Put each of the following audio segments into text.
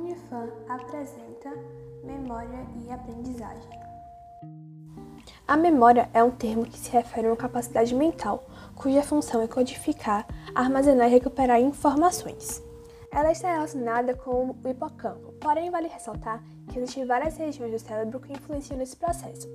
Unifam apresenta memória e aprendizagem. A memória é um termo que se refere a uma capacidade mental, cuja função é codificar, armazenar e recuperar informações. Ela está relacionada com o hipocampo, porém vale ressaltar que existem várias regiões do cérebro que influenciam nesse processo.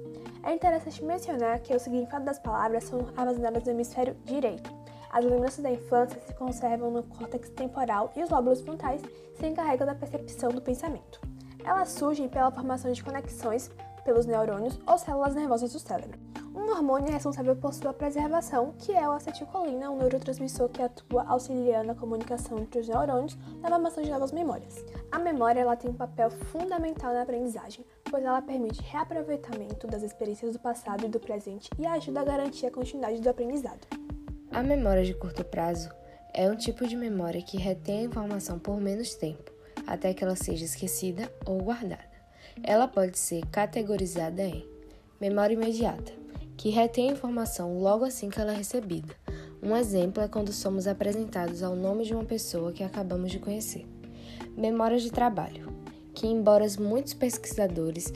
É interessante mencionar que o significado das palavras são armazenadas no hemisfério direito. As lembranças da infância se conservam no córtex temporal e os lóbulos frontais se encarregam da percepção do pensamento. Elas surgem pela formação de conexões pelos neurônios ou células nervosas do cérebro. Um hormônio é responsável por sua preservação, que é o acetilcolina, um neurotransmissor que atua auxiliando a comunicação entre os neurônios na formação de novas memórias. A memória ela tem um papel fundamental na aprendizagem, pois ela permite reaproveitamento das experiências do passado e do presente e ajuda a garantir a continuidade do aprendizado. A memória de curto prazo é um tipo de memória que retém a informação por menos tempo, até que ela seja esquecida ou guardada. Ela pode ser categorizada em memória imediata, que retém a informação logo assim que ela é recebida. Um exemplo é quando somos apresentados ao nome de uma pessoa que acabamos de conhecer. Memória de trabalho, que embora muitos pesquisadores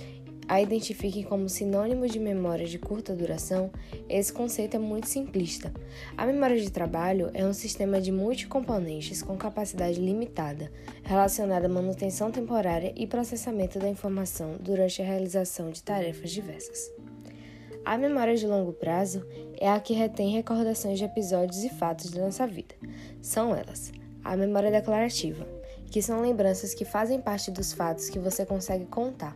a identifiquem como sinônimo de memória de curta duração, esse conceito é muito simplista. A memória de trabalho é um sistema de multicomponentes com capacidade limitada, relacionada à manutenção temporária e processamento da informação durante a realização de tarefas diversas. A memória de longo prazo é a que retém recordações de episódios e fatos da nossa vida. São elas: a memória declarativa, que são lembranças que fazem parte dos fatos que você consegue contar.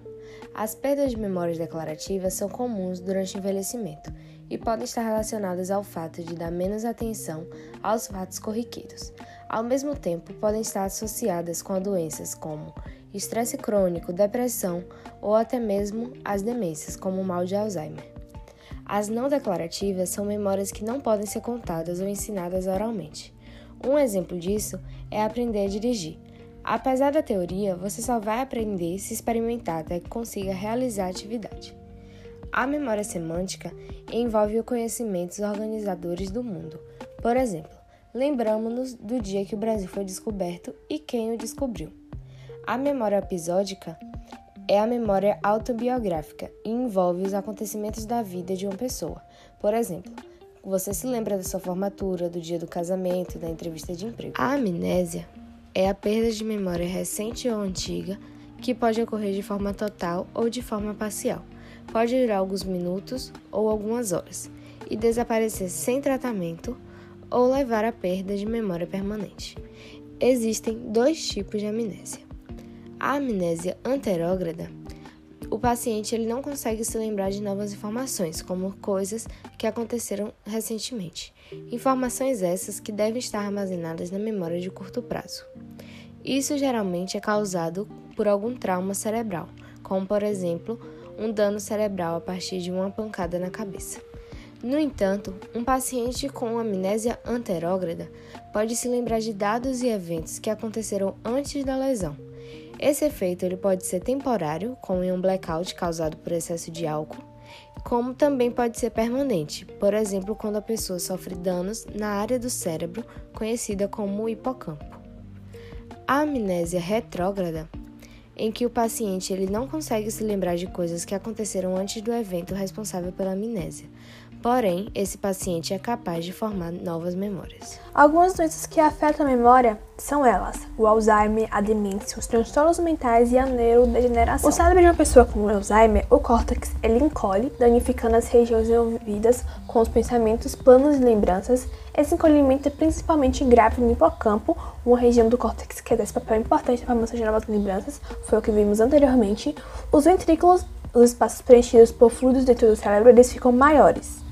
As perdas de memórias declarativas são comuns durante o envelhecimento e podem estar relacionadas ao fato de dar menos atenção aos fatos corriqueiros. Ao mesmo tempo, podem estar associadas com doenças como estresse crônico, depressão ou até mesmo as demências, como o mal de Alzheimer. As não declarativas são memórias que não podem ser contadas ou ensinadas oralmente. Um exemplo disso é aprender a dirigir. Apesar da teoria, você só vai aprender se experimentar até que consiga realizar a atividade. A memória semântica envolve os conhecimentos organizadores do mundo. Por exemplo, lembramos-nos do dia que o Brasil foi descoberto e quem o descobriu. A memória episódica é a memória autobiográfica e envolve os acontecimentos da vida de uma pessoa. Por exemplo, você se lembra da sua formatura, do dia do casamento, da entrevista de emprego. A amnésia é a perda de memória recente ou antiga que pode ocorrer de forma total ou de forma parcial. Pode durar alguns minutos ou algumas horas e desaparecer sem tratamento ou levar à perda de memória permanente. Existem dois tipos de amnésia. A amnésia anterógrada, o paciente ele não consegue se lembrar de novas informações, como coisas que aconteceram recentemente. Informações essas que devem estar armazenadas na memória de curto prazo. Isso geralmente é causado por algum trauma cerebral, como por exemplo, um dano cerebral a partir de uma pancada na cabeça. No entanto, um paciente com amnésia anterógrada pode se lembrar de dados e eventos que aconteceram antes da lesão. Esse efeito ele pode ser temporário, como em um blackout causado por excesso de álcool, como também pode ser permanente, por exemplo, quando a pessoa sofre danos na área do cérebro, conhecida como hipocampo. A amnésia retrógrada, em que o paciente ele não consegue se lembrar de coisas que aconteceram antes do evento responsável pela amnésia. Porém, esse paciente é capaz de formar novas memórias. Algumas doenças que afetam a memória são elas: o Alzheimer, a demência, os transtornos mentais e a neurodegeneração. O cérebro de uma pessoa com Alzheimer, o córtex, ele encolhe, danificando as regiões envolvidas com os pensamentos, planos e lembranças. Esse encolhimento é principalmente grave no hipocampo, uma região do córtex que exerce papel importante na formação de novas lembranças, foi o que vimos anteriormente. Os ventrículos, os espaços preenchidos por fluidos dentro do cérebro, eles ficam maiores.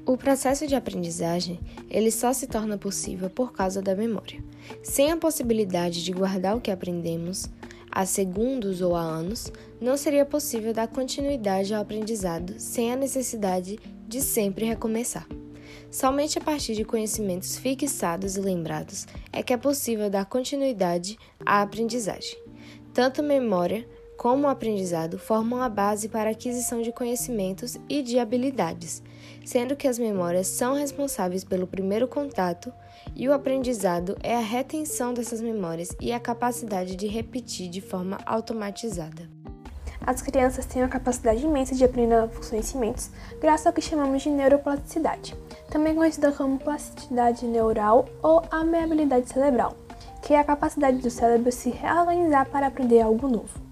O processo de aprendizagem, ele só se torna possível por causa da memória. Sem a possibilidade de guardar o que aprendemos há segundos ou há anos, não seria possível dar continuidade ao aprendizado sem a necessidade de sempre recomeçar. Somente a partir de conhecimentos fixados e lembrados é que é possível dar continuidade à aprendizagem. Tanto memória como o aprendizado formam a base para a aquisição de conhecimentos e de habilidades. sendo que as memórias são responsáveis pelo primeiro contato e o aprendizado é a retenção dessas memórias e a capacidade de repetir de forma automatizada. As crianças têm a capacidade imensa de aprender novos conhecimentos graças ao que chamamos de neuroplasticidade, também conhecida como plasticidade neural ou amiabilidade cerebral, que é a capacidade do cérebro se reorganizar para aprender algo novo.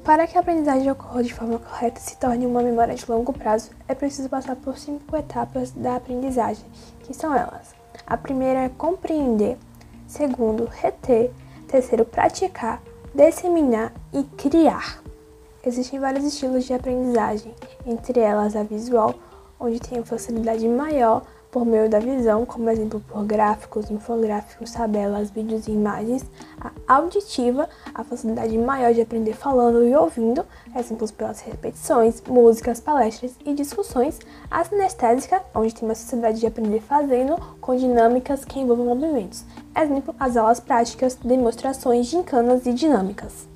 Para que a aprendizagem ocorra de forma correta e se torne uma memória de longo prazo, é preciso passar por 5 etapas da aprendizagem, que são elas. A primeira é compreender, segundo, reter, terceiro, praticar, disseminar e criar. Existem vários estilos de aprendizagem, entre elas a visual, onde tem uma facilidade maior por meio da visão, como exemplo por gráficos, infográficos, tabelas, vídeos e imagens. A auditiva, a facilidade maior de aprender falando e ouvindo, exemplos pelas repetições, músicas, palestras e discussões. A sinestésica, onde tem uma facilidade de aprender fazendo, com dinâmicas que envolvam movimentos. Exemplo, as aulas práticas, demonstrações, gincanas e dinâmicas.